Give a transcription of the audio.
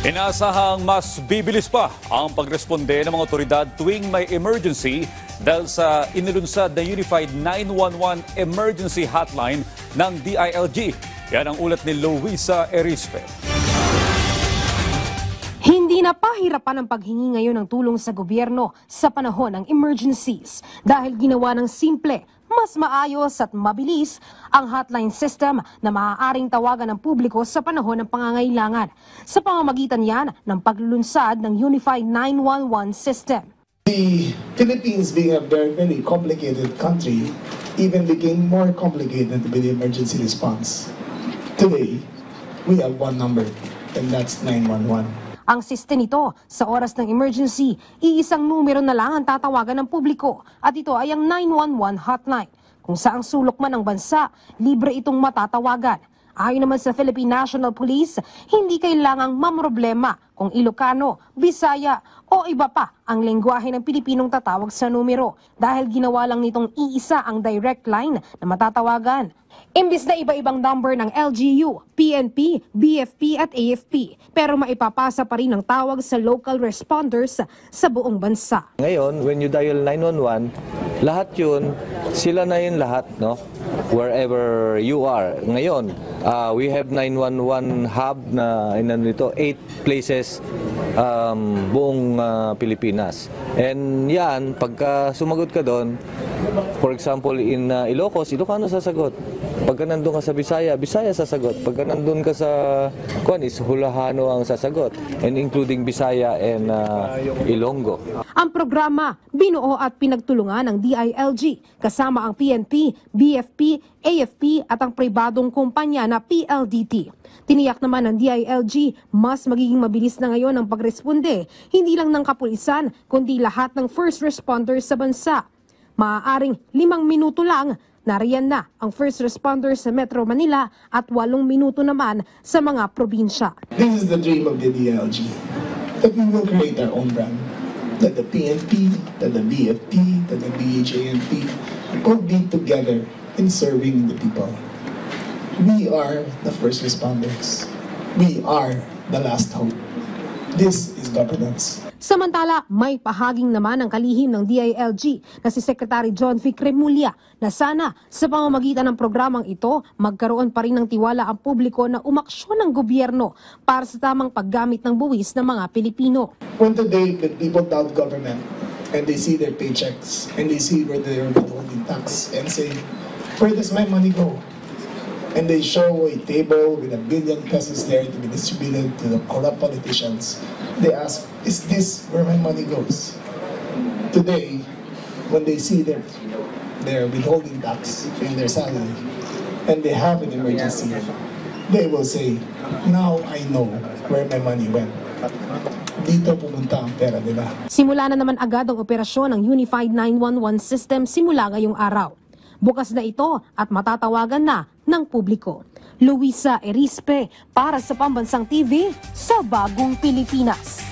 Inaasahang mas bibilis pa ang pagresponde ng mga otoridad tuwing may emergency dahil sa inilunsad na Unified 911 Emergency Hotline ng DILG. Yan ang ulat ni Luisa Erispe. Hindi na pahirapan ang paghingi ngayon ng tulong sa gobyerno sa panahon ng emergencies dahil ginawa ng simple, mas maayos at mabilis ang hotline system na maaaring tawagan ng publiko sa panahon ng pangangailangan. Sa pamamagitan yan ng paglulunsad ng Unified 911 system. The Philippines, being a very, very complicated country, even became more complicated with the emergency response. Today, we have one number, and that's 911. Ang system nito, sa oras ng emergency, iisang numero na lang ang tatawagan ng publiko at ito ay ang 911 hotline. Kung saang sulok man ng bansa, libre itong matatawagan. Ayon naman sa Philippine National Police, hindi kailangang mamroblema kung Ilocano, Bisaya o iba pa ang lengguwahe ng Pilipinong tatawag sa numero dahil ginawa lang nitong iisa ang direct line na matatawagan. Imbis na iba-ibang number ng LGU, PNP, BFP at AFP, pero maipapasa pa rin ang tawag sa local responders sa buong bansa. Ngayon, when you dial 911, lahat yun, sila na yun lahat, no? Wherever you are. Ngayon, we have 911 hub na nito, 8 places buong Pilipinas. And yan, pagka sumagot ka doon, for example, in Ilocos, Ilocano sasagot. Pagka nandun ka sa Bisaya, Bisaya sasagot. Pagka nandun ka sa Kuanis, Hulahano ang sasagot. And including Bisaya and Ilonggo. Ang programa, binuo at pinagtulungan ng DILG kasama ang PNP, BFP, AFP at ang pribadong kumpanya na PLDT. Tiniyak naman ng DILG, mas magiging mabilis na ngayon ang pagresponde, hindi lang ng kapulisan, kundi lahat ng first responders sa bansa. Maaaring 5 minuto lang, nariyan na ang first responders sa Metro Manila at 8 minuto naman sa mga probinsya. This is the dream of the DILG, that we will create our own brand. That the PNP, that the BFP, that the BHANP will be together in serving the people. We are the first responders. We are the last hope. This is governance. Samantala, may pahaging naman ang kalihim ng DILG na si Secretary John V. Cremulya na sana sa pamamagitan ng programang ito magkaroon pa rin ng tiwala ang publiko na umaksyon ng gobyerno para sa tamang paggamit ng buwis ng mga Pilipino. When today when people doubt government and they see their paychecks and they see where they are withholding tax and say, where does my money go? And they show a table with 1 billion pesos there to be distributed to the corrupt politicians. They ask, is this where my money goes? Today, when they see their withholding tax in their salary and they have an emergency, they will say, now I know where my money went. Dito pumunta ang pera nila. Simula na naman agad ang operasyon ng Unified 911 System simula ngayong araw. Bukas na ito at matatawagan na ng publiko. Luisa Erispe para sa Pambansang TV sa Bagong Pilipinas.